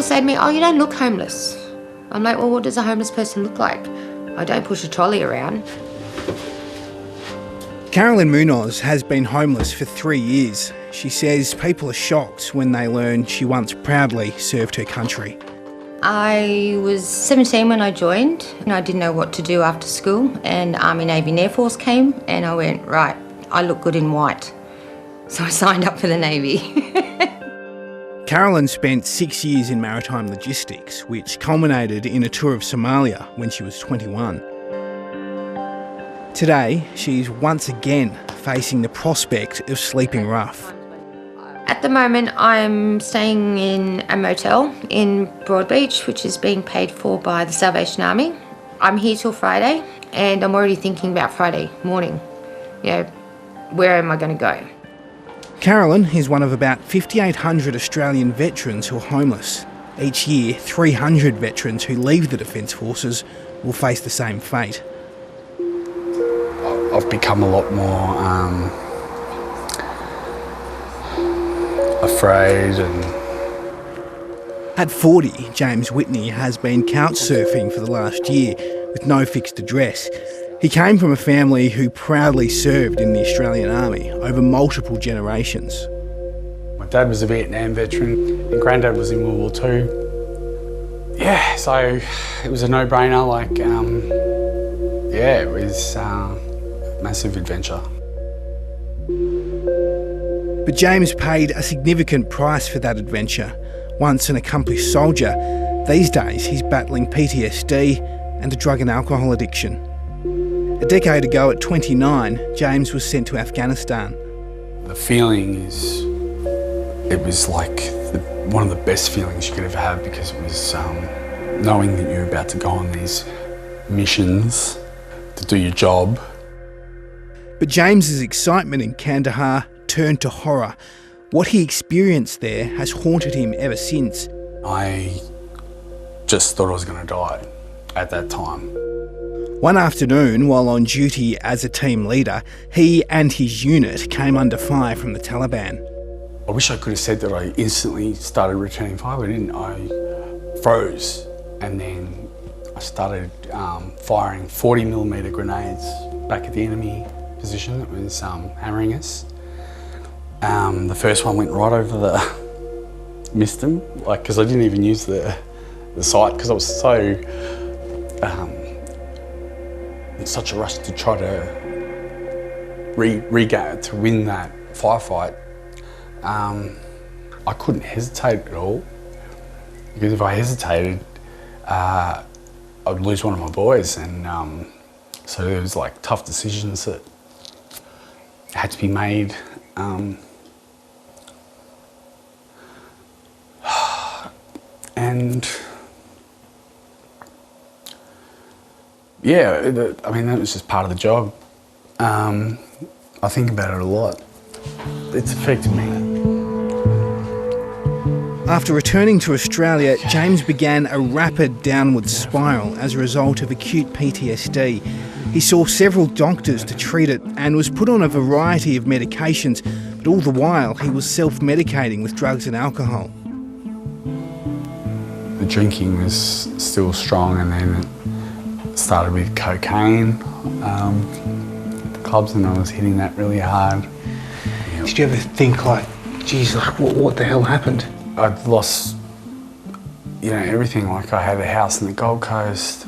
People say to me, "Oh, you don't look homeless." I'm like, well, what does a homeless person look like? I don't push a trolley around. Carolyn Munoz has been homeless for 3 years. She says people are shocked when they learn she once proudly served her country. I was 17 when I joined, and I didn't know what to do after school, and Army, Navy and Air Force came, and I went, right, I look good in white. So I signed up for the Navy. Carolyn spent 6 years in maritime logistics, which culminated in a tour of Somalia when she was 21. Today, she's once again facing the prospect of sleeping rough. At the moment, I'm staying in a motel in Broadbeach, which is being paid for by the Salvation Army. I'm here till Friday, and I'm already thinking about Friday morning. You know, where am I going to go? Carolyn is one of about 5,800 Australian veterans who are homeless. Each year, 300 veterans who leave the Defence Forces will face the same fate. I've become a lot more afraid and... At 40, James Whitney has been couch surfing for the last year with no fixed address. He came from a family who proudly served in the Australian Army over multiple generations. My dad was a Vietnam veteran and Granddad was in World War II. Yeah, so it was a no-brainer, like, yeah, it was a massive adventure. But James paid a significant price for that adventure. Once an accomplished soldier, these days he's battling PTSD and a drug and alcohol addiction. A decade ago, at 29, James was sent to Afghanistan. The feeling is, it was like one of the best feelings you could ever have, because it was knowing that you're about to go on these missions to do your job. But James's excitement in Kandahar turned to horror. What he experienced there has haunted him ever since. I just thought I was going to die at that time. One afternoon, while on duty as a team leader, he and his unit came under fire from the Taliban. I wish I could have said that I instantly started returning fire, but I didn't. I froze, and then I started firing 40mm grenades back at the enemy position that was hammering us. The first one went right over the... missed them, like, because I didn't even use the sight, because I was so... in such a rush to try to to win that firefight. I couldn't hesitate at all, because if I hesitated, I'd lose one of my boys, and so there was like tough decisions that had to be made. And yeah, I mean, that was just part of the job. I think about it a lot. It's affected me. After returning to Australia, James began a rapid downward spiral as a result of acute PTSD. He saw several doctors to treat it and was put on a variety of medications, but all the while he was self-medicating with drugs and alcohol. The drinking was still strong, and then it started with cocaine, the clubs, and I was hitting that really hard. Did you ever think, like, geez, like, what the hell happened? I'd lost, you know, everything. Like, I had a house in the Gold Coast.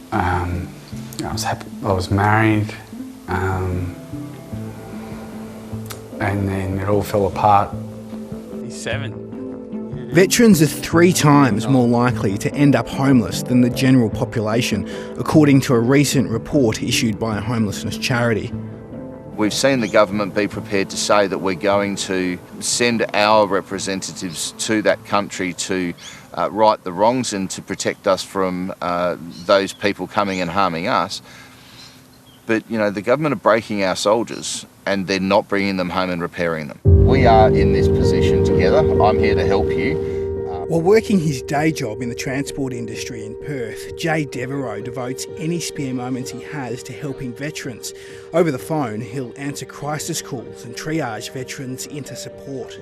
I was happy. I was married, and then it all fell apart. He's 7. Veterans are 3 times more likely to end up homeless than the general population, according to a recent report issued by a homelessness charity. We've seen the government be prepared to say that we're going to send our representatives to that country to right the wrongs and to protect us from those people coming and harming us. But, you know, the government are breaking our soldiers and they're not bringing them home and repairing them. We are in this position together. I'm here to help you. While working his day job in the transport industry in Perth, Jay Devereaux devotes any spare moments he has to helping veterans. Over the phone, he'll answer crisis calls and triage veterans into support.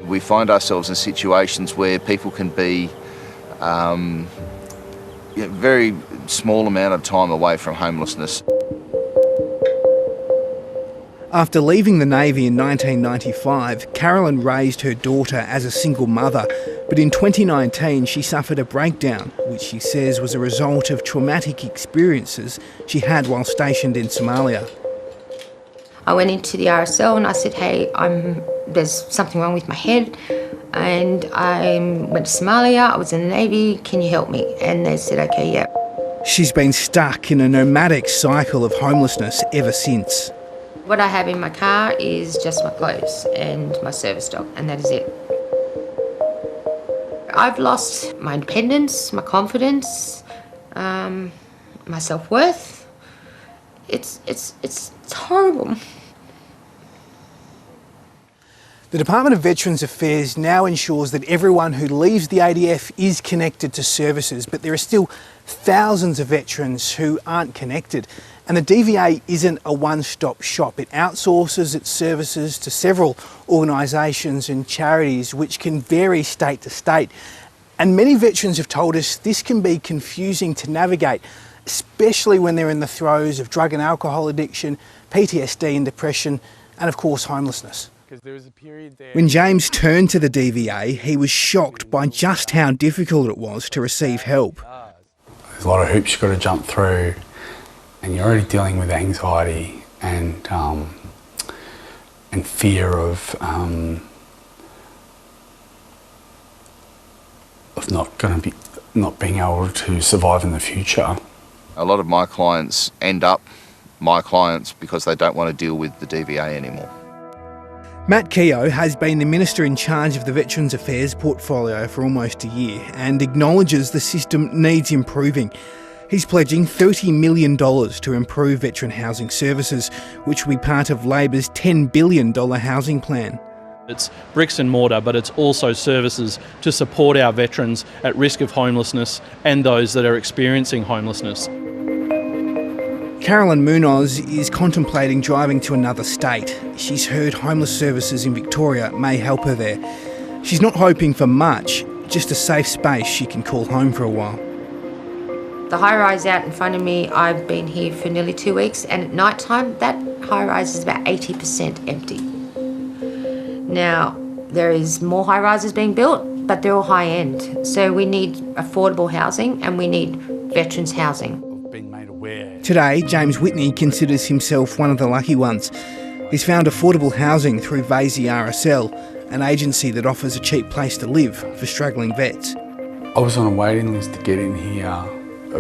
We find ourselves in situations where people can be very small amount of time away from homelessness. After leaving the Navy in 1995, Carolyn raised her daughter as a single mother, but in 2019 she suffered a breakdown, which she says was a result of traumatic experiences she had while stationed in Somalia. I went into the RSL and I said, hey, there's something wrong with my head, and I went to Somalia, I was in the Navy, can you help me? And they said, okay, yeah. She's been stuck in a nomadic cycle of homelessness ever since. What I have in my car is just my clothes and my service dog, and that is it. I've lost my independence, my confidence, my self-worth. It's horrible. The Department of Veterans Affairs now ensures that everyone who leaves the ADF is connected to services, but there are still thousands of veterans who aren't connected. And the DVA isn't a one-stop shop. It outsources its services to several organisations and charities, which can vary state to state. And many veterans have told us this can be confusing to navigate, especially when they're in the throes of drug and alcohol addiction, PTSD and depression, and of course homelessness. When James turned to the DVA, he was shocked by just how difficult it was to receive help. There's a lot of hoops you've got to jump through, and you're already dealing with anxiety and fear of not being able to survive in the future. A lot of my clients end up my clients because they don't want to deal with the DVA anymore. Matt Keogh has been the Minister in charge of the Veterans Affairs portfolio for almost a year and acknowledges the system needs improving. He's pledging $30 million to improve veteran housing services, which will be part of Labor's $10 billion housing plan. It's bricks and mortar, but it's also services to support our veterans at risk of homelessness and those that are experiencing homelessness. Carolyn Munoz is contemplating driving to another state. She's heard homeless services in Victoria may help her there. She's not hoping for much, just a safe space she can call home for a while. The high-rise out in front of me, I've been here for nearly 2 weeks, and at night time that high-rise is about 80% empty. Now, there is more high-rises being built, but they're all high-end. So we need affordable housing and we need veterans housing. Today, James Whitney considers himself one of the lucky ones. He's found affordable housing through Vasey RSL, an agency that offers a cheap place to live for struggling vets. I was on a waiting list to get in here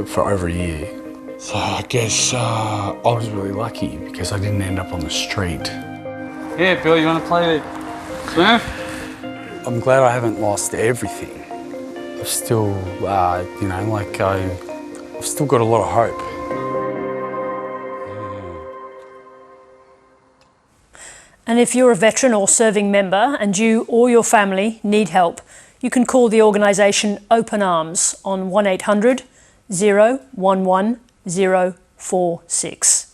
for over a year. So I guess I was really lucky because I didn't end up on the street. Yeah, Bill, you want to play Smurf? I'm glad I haven't lost everything. I've still, I've still got a lot of hope. And if you're a veteran or serving member and you or your family need help, you can call the organisation Open Arms on 1800 011 046.